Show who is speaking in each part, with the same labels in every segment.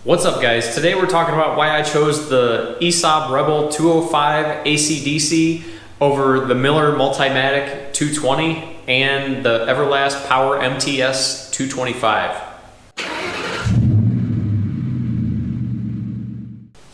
Speaker 1: What's up guys? Today we're talking about why I chose the Esab Rebel 205 AC/DC over the Miller Multimatic 220 and the Everlast Power MTS 225.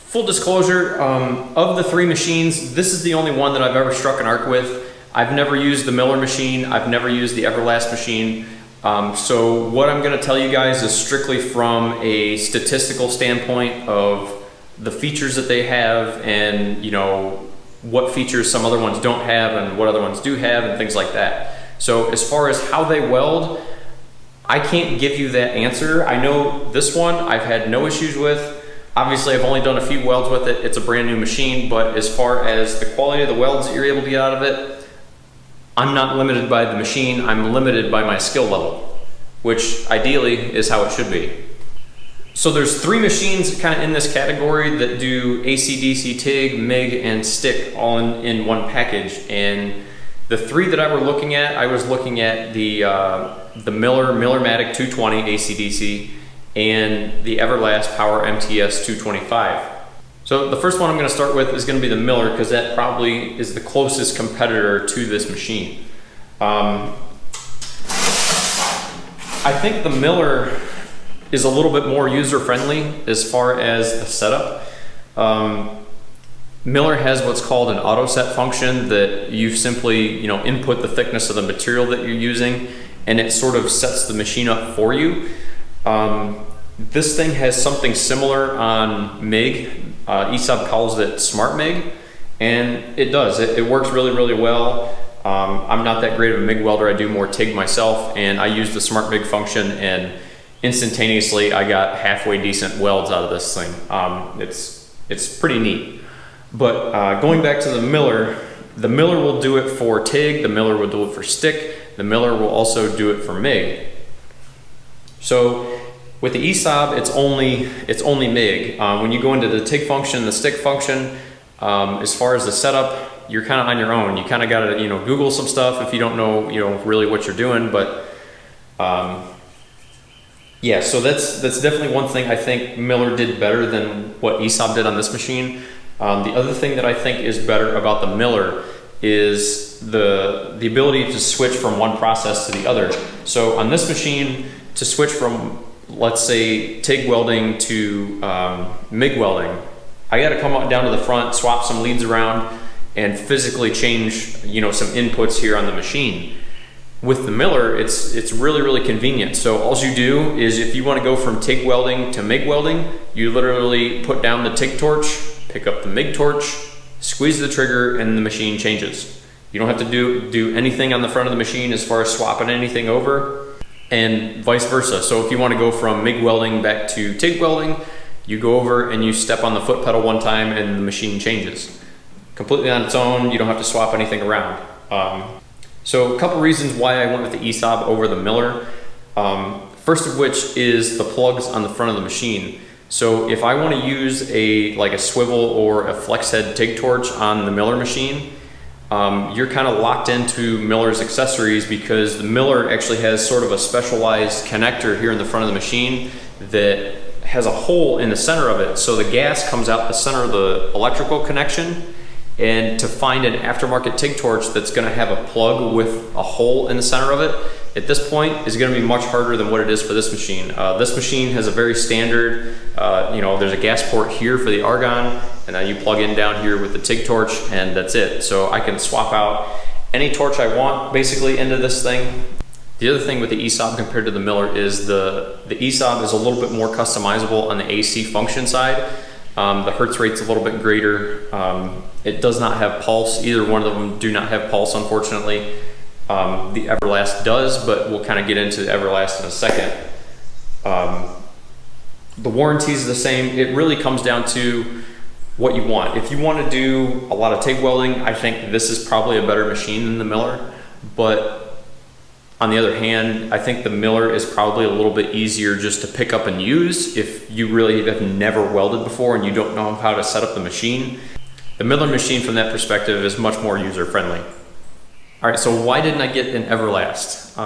Speaker 1: Full disclosure, of the three machines, this is the only one that I've ever struck an arc with. I've never used the Miller machine, I've never used the Everlast machine. So what I'm going to tell you guys is strictly from a statistical standpoint of the features that they have and, you know, what features some other ones don't have and what other ones do have and things like that. So as far as how they weld, I can't give you that answer. I know this one I've had no issues with. Obviously I've only done a few welds with it. It's a brand new machine, but as far as the quality of the welds that you're able to get out of it, I'm not limited by the machine, I'm limited by my skill level, which ideally is how it should be. So there's three machines kind of in this category that do AC/DC, TIG, MIG, and stick all in one package. And the three that I was looking at the Miller Multimatic 220 AC/DC and the Everlast Power MTS 225. So the first one I'm going to start with is going to be the Miller, because that probably is the closest competitor to this machine. I think the Miller is a little bit more user-friendly as far as the setup. Miller has what's called an auto set function that you simply, input the thickness of the material that you're using, and it sort of sets the machine up for you. This thing has something similar on MIG. Esab calls it Smart MIG, and it does. It works really, really well. I'm not that great of a MIG welder. I do more TIG myself, and I use the Smart MIG function, and instantaneously I got halfway decent welds out of this thing. It's pretty neat. But going back to the Miller will do it for TIG, the Miller will do it for stick, the Miller will also do it for MIG. So with the Esab, it's only MIG. When you go into the TIG function, the stick function, as far as the setup, you're kind of on your own. You kind of got to, Google some stuff if you don't know, really what you're doing. But yeah, so that's definitely one thing I think Miller did better than what Esab did on this machine. The other thing that I think is better about the Miller is the ability to switch from one process to the other. So on this machine, to switch from, let's say, TIG welding to MIG welding, I got to come down to the front, swap some leads around, and physically change, some inputs here on the machine. With the Miller, it's really, really convenient. So all you do is, if you want to go from TIG welding to MIG welding, you literally put down the TIG torch, pick up the MIG torch, squeeze the trigger, and the machine changes. You don't have to do anything on the front of the machine as far as swapping anything over, and vice versa. So if you want to go from MIG welding back to TIG welding, you go over and you step on the foot pedal one time and the machine changes. Completely on its own, you don't have to swap anything around. So a couple reasons why I went with the Esab over the Miller. First of which is the plugs on the front of the machine. So if I want to use a swivel or a flex head TIG torch on the Miller machine, you're kind of locked into Miller's accessories, because the Miller actually has sort of a specialized connector here in the front of the machine that has a hole in the center of it. So the gas comes out the center of the electrical connection, and to find an aftermarket TIG torch that's going to have a plug with a hole in the center of it at this point is going to be much harder than what it is for this machine. This machine has a very standard, there's a gas port here for the argon, and then you plug in down here with the TIG torch, and that's it. So I can swap out any torch I want basically into this thing. The other thing with the Esab compared to the Miller is the Esab is a little bit more customizable on the AC function side. The hertz rate's a little bit greater. It does not have pulse. Either one of them do not have pulse, unfortunately. The Everlast does, but we'll kind of get into the Everlast in a second. The warranty is the same. It really comes down to what you want. If you want to do a lot of TIG welding, I think this is probably a better machine than the Miller. But on the other hand, I think the Miller is probably a little bit easier just to pick up and use if you really have never welded before and you don't know how to set up the machine. The Miller machine from that perspective is much more user-friendly. All right, so why didn't I get an Everlast?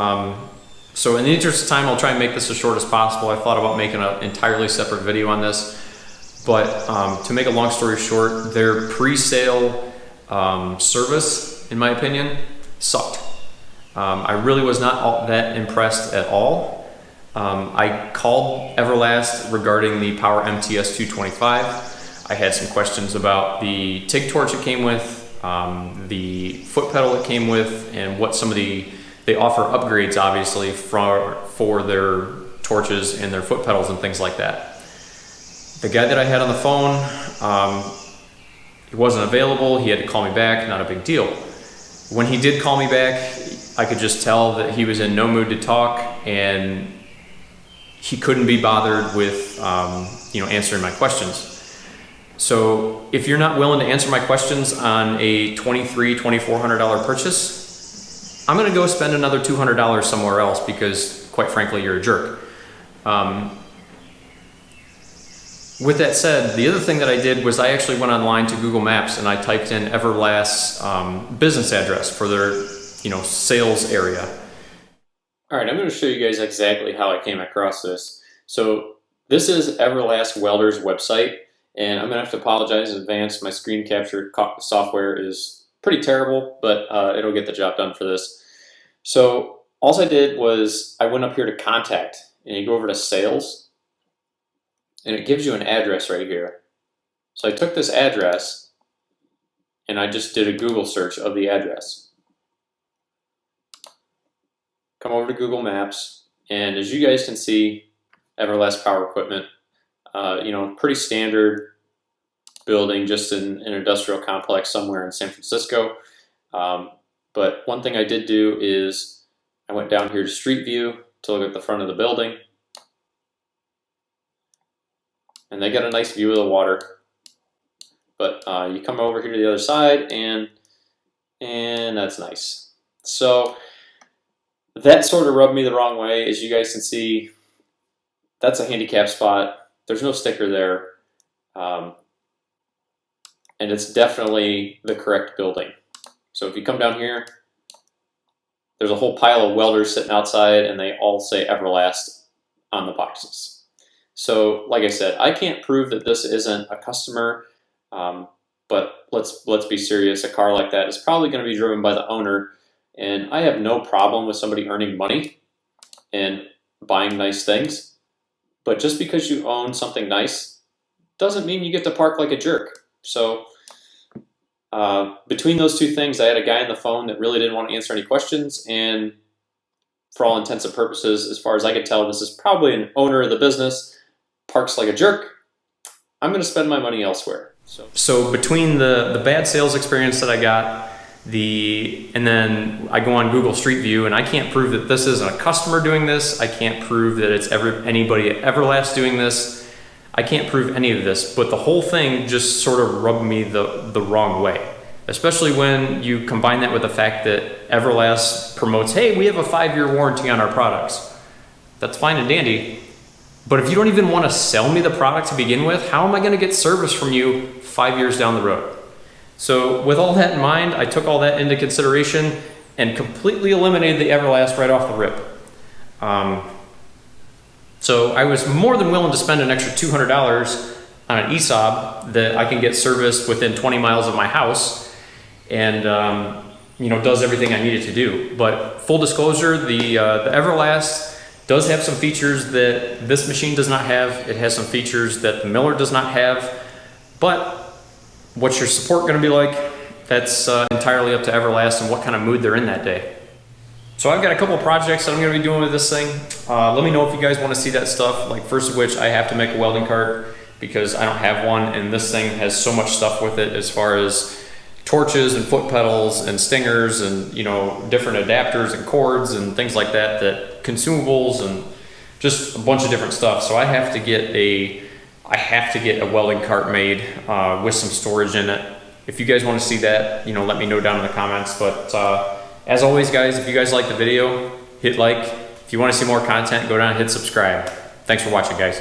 Speaker 1: So in the interest of time, I'll try and make this as short as possible. I thought about making an entirely separate video on this, but to make a long story short, their pre-sale service, in my opinion, sucked. I really was not that impressed at all. I called Everlast regarding the Power MTS 225. I had some questions about the TIG torch it came with, the foot pedal it came with, and what some of they offer upgrades, obviously, for their torches and their foot pedals and things like that. The guy that I had on the phone, he wasn't available. He had to call me back, not a big deal. When he did call me back, I could just tell that he was in no mood to talk, and he couldn't be bothered with answering my questions. So if you're not willing to answer my questions on a $2,400 purchase, I'm gonna go spend another $200 somewhere else because, quite frankly, you're a jerk. With that said, the other thing that I did was I actually went online to Google Maps and I typed in Everlast's business address for their sales area. All right, I'm going to show you guys exactly how I came across this. So this is Everlast Welder's website, and I'm going to have to apologize in advance. My screen capture software is pretty terrible, but it'll get the job done for this. So all I did was I went up here to contact, and you go over to sales, and it gives you an address right here. So I took this address and I just did a Google search of the address. Come over to Google Maps, and as you guys can see, Everlast Power Equipment, pretty standard building, just in an industrial complex somewhere in San Francisco. But one thing I did do is I went down here to Street View to look at the front of the building, and they got a nice view of the water. But you come over here to the other side, and that's nice. So that sort of rubbed me the wrong way. As you guys can see, that's a handicap spot. There's no sticker there. And it's definitely the correct building. So if you come down here, there's a whole pile of welders sitting outside, and they all say Everlast on the boxes. So like I said, I can't prove that this isn't a customer, but let's be serious. A car like that is probably going to be driven by the owner, and I have no problem with somebody earning money and buying nice things. But just because you own something nice doesn't mean you get to park like a jerk. So between those two things, I had a guy on the phone that really didn't want to answer any questions, and for all intents and purposes, as far as I could tell, this is probably an owner of the business, parks like a jerk. I'm going to spend my money elsewhere. So between the bad sales experience that I got, and then I go on Google Street View, and I can't prove that this isn't a customer doing this. I can't prove that it's anybody at Everlast doing this. I can't prove any of this, but the whole thing just sort of rubbed me the wrong way, especially when you combine that with the fact that Everlast promotes, hey, we have a 5-year warranty on our products. That's fine and dandy, but if you don't even want to sell me the product to begin with, how am I going to get service from you 5 years down the road? So with all that in mind, I took all that into consideration and completely eliminated the Everlast right off the rip. So I was more than willing to spend an extra $200 on an Esab that I can get serviced within 20 miles of my house, and does everything I need it to do. But full disclosure, the Everlast does have some features that this machine does not have. It has some features that the Miller does not have. But what's your support going to be like? That's entirely up to Everlast and what kind of mood they're in that day. So I've got a couple of projects that I'm going to be doing with this thing. Let me know if you guys want to see that stuff. Like, first of which, I have to make a welding cart because I don't have one, and this thing has so much stuff with it as far as torches and foot pedals and stingers and different adapters and cords and things like that, consumables and just a bunch of different stuff. So I have to get a welding cart made with some storage in it. If you guys want to see that, let me know down in the comments. But as always, guys, if you guys like the video, hit like. If you want to see more content, go down and hit subscribe. Thanks for watching, guys.